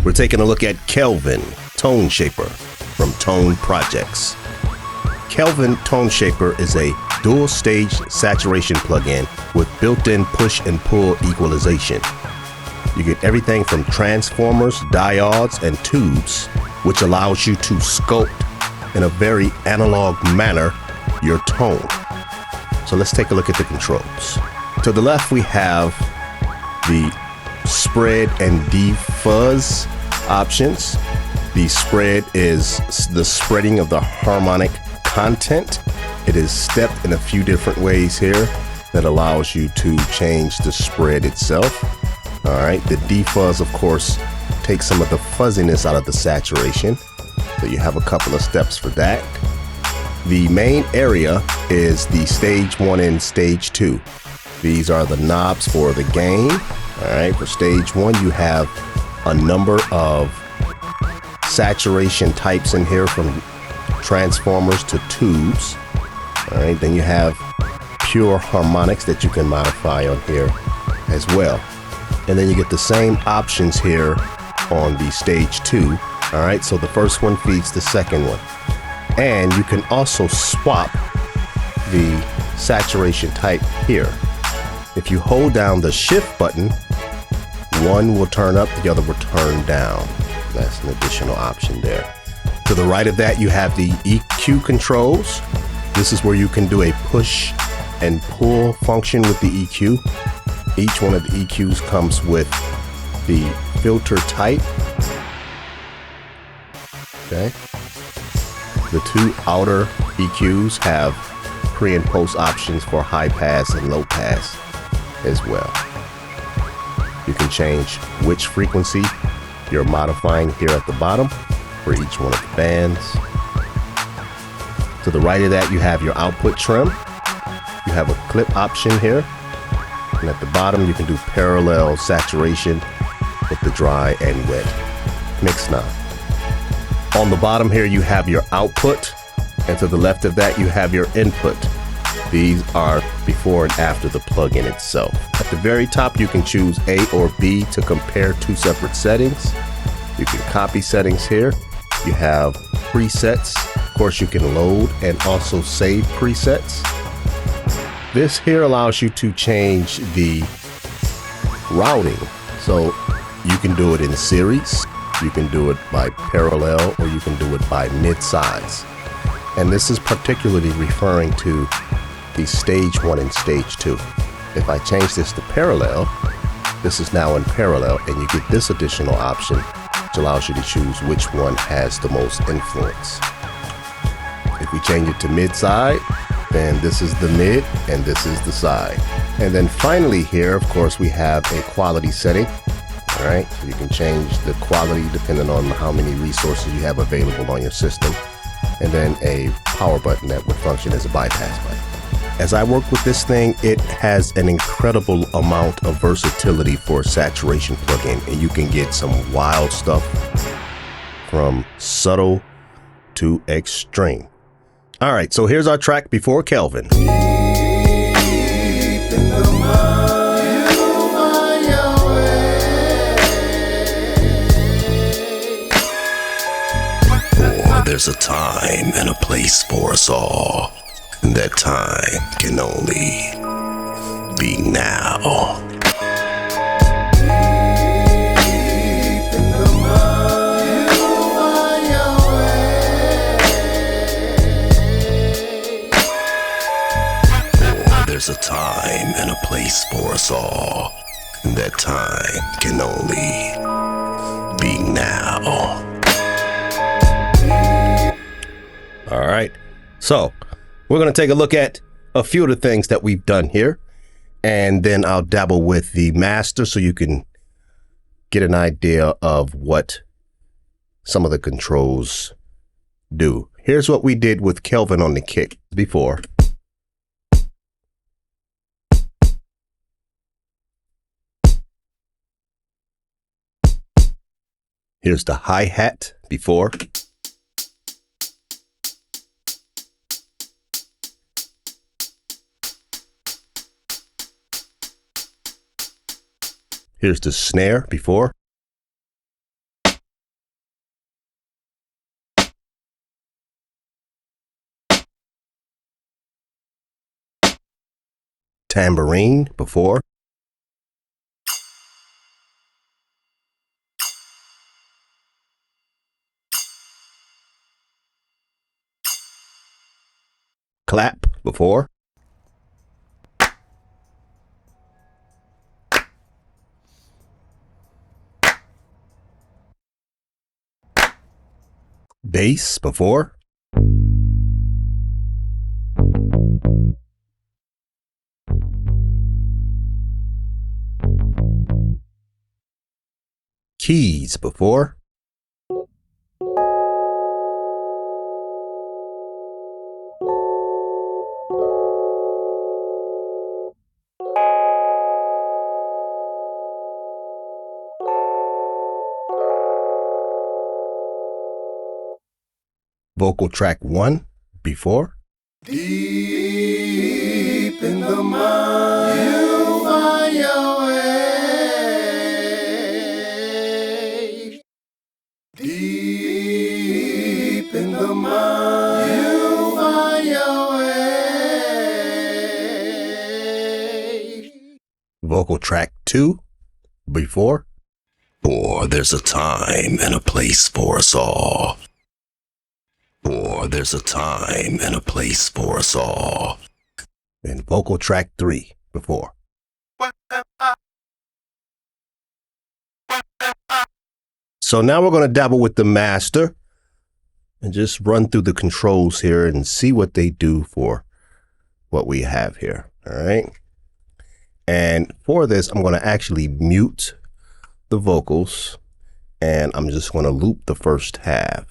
We're taking a look at Kelvin Tone Shaper from Tone Projects. Kelvin Tone Shaper is a dual-stage saturation plugin with built-in push and pull equalization. You get everything from transformers, diodes, and tubes, which allows you to sculpt in a very analog manner your tone. So let's take a look at the controls. To the left, we have the spread and defuzz options. The spread is the spreading of the harmonic content. It is stepped in a few different ways here that allows you to change the spread itself. All right, the defuzz, of course, takes some of the fuzziness out of the saturation. So you have a couple of steps for that. The main area is the stage 1 and stage 2. These are the knobs for the gain. All right, for stage 1, you have a number of saturation types in here, from transformers to tubes. All right, then you have pure harmonics that you can modify on here as well. And then you get the same options here on the stage 2. All right, so the first one feeds the second one. And you can also swap the saturation type here. If you hold down the shift button, one will turn up, the other will turn down. That's an additional option there. To the right of that, you have the EQ controls. This is where you can do a push and pull function with the EQ. Each one of the EQs comes with the filter type. Okay. The two outer EQs have pre and post options for high pass and low pass as well. You can change which frequency you're modifying here at the bottom for each one of the bands. To the right of that, you have your output trim. You have a clip option here. And at the bottom, you can do parallel saturation with the dry and wet mix knob. On the bottom here, you have your output. And to the left of that, you have your input. These are before and after the plugin itself. At the very top, you can choose A or B to compare two separate settings. You can copy settings here. You have presets. Of course, you can load and also save presets. This here allows you to change the routing. So you can do it in series, you can do it by parallel, or you can do it by mid-size. And this is particularly referring to the stage 1 and stage 2. If I change this to parallel, this is now in parallel, and you get this additional option, which allows you to choose which one has the most influence. If we change it to mid-side, then this is the mid and this is the side. And then finally here, of course, we have a quality setting. All right, so you can change the quality depending on how many resources you have available on your system. And then a power button that would function as a bypass button. As I work with this thing, it has an incredible amount of versatility for a saturation plugin, and you can get some wild stuff from subtle to extreme. All right, so here's our track before Kelvin. There's a time and a place for us all. That time can only be now. There's a time and a place for us all. That time can only be now. All right, so we're going to take a look at a few of the things that we've done here, and then I'll dabble with the master so you can get an idea of what some of the controls do. Here's what we did with Kelvin on the kick before. Here's the hi-hat before. Here's the snare before. tambourine before, clap before, bass before, keys before, vocal track 1 before, deep in the mind, you find your way. Deep in the mind, you find your way. vocal track 2 before, For there's a time and a place for us all. For there's a time and a place for us all. and vocal track 3 before. So now we're going to dabble with the master and just run through the controls here and see what they do for what we have here. All right. And for this, I'm going to actually mute the vocals and I'm just going to loop the first half.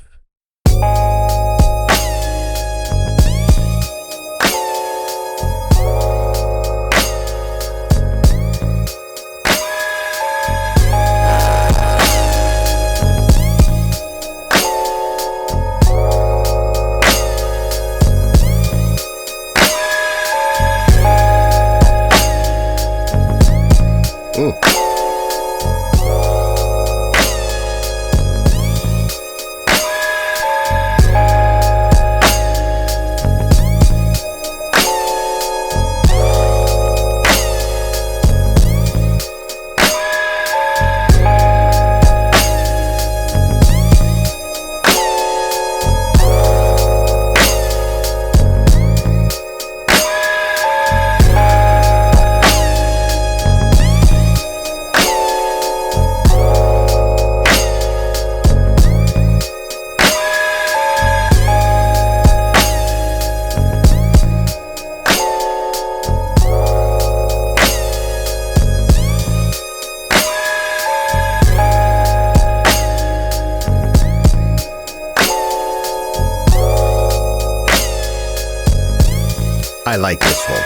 I like this one.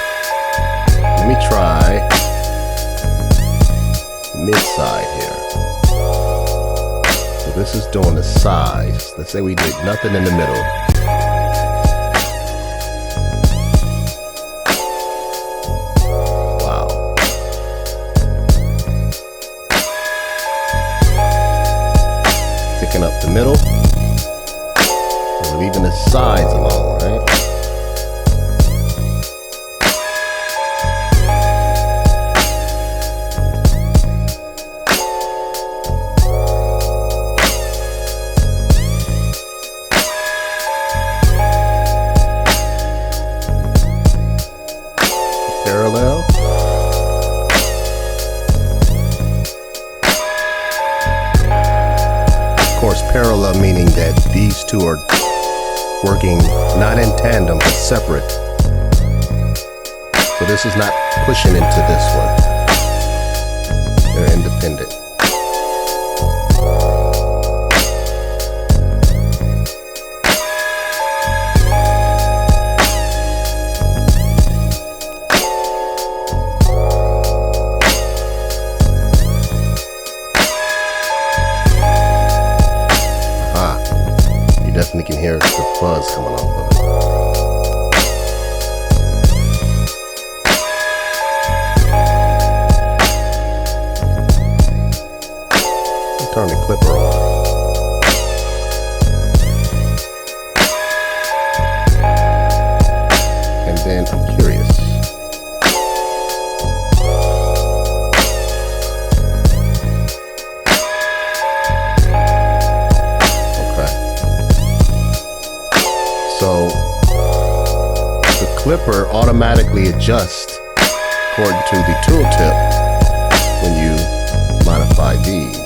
Let me try mid-side here. So this is doing the sides. Let's say we did nothing in the middle. Wow. Picking up the middle. We're leaving the sides alone, right? Parallel. Of course, parallel meaning that these two are working not in tandem but separate. So this is not pushing into this one. They're independent. Definitely can hear the fuzz coming off of it. Turn the clipper on. And then I'm curious. clipper automatically adjusts according to the tooltip when you modify these.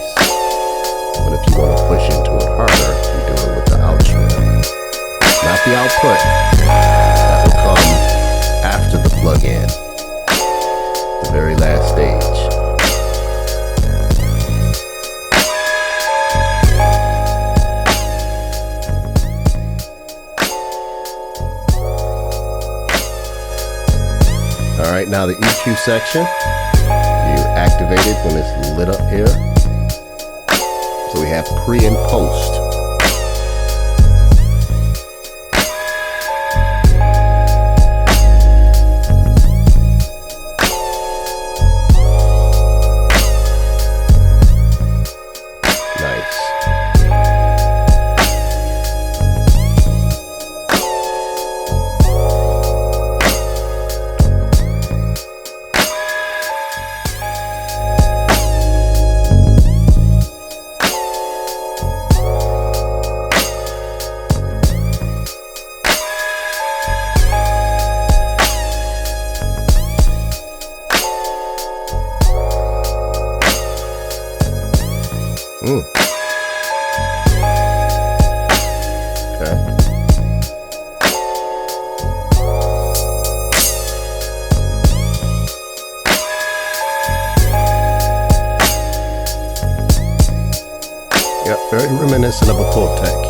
But if you want to push into it harder, you do it with the outstream. Not the output. That will come after the plug-in. The very last stage. All right, now the EQ section, you activate it when it's lit up here. So we have pre and post. Okay. Yep, very reminiscent of a Pultec.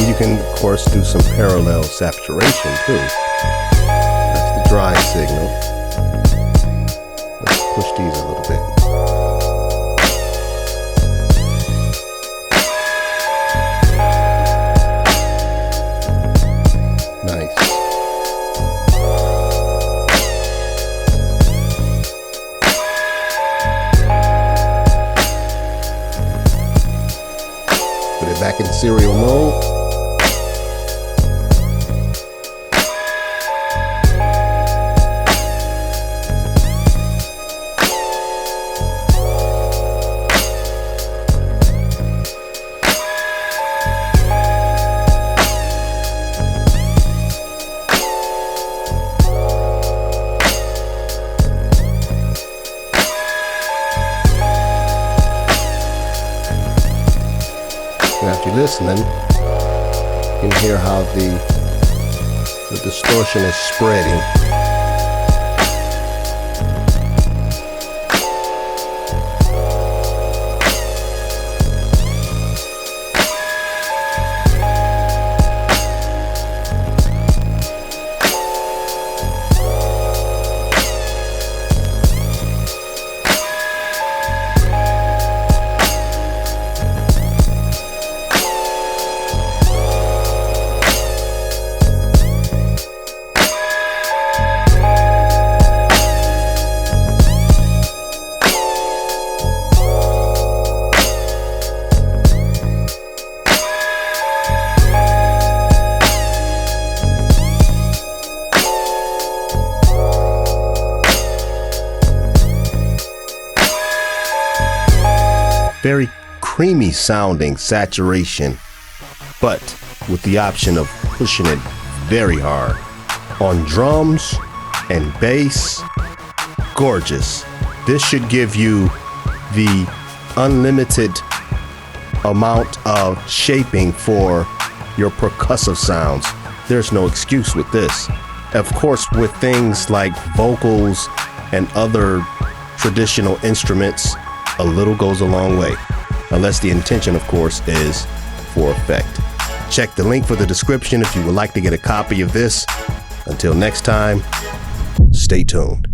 You can, of course, do some parallel saturation too. That's the dry signal. Let's push these a little bit. Nice. Put it back in serial mode. After listening, you can hear how the distortion is spreading. Very creamy sounding saturation, but with the option of pushing it very hard. On drums and bass, gorgeous. This should give you the unlimited amount of shaping for your percussive sounds. There's no excuse with this. Of course, with things like vocals and other traditional instruments, a little goes a long way, unless the intention, of course, is for effect. Check the link for the description if you would like to get a copy of this. Until next time, stay tuned.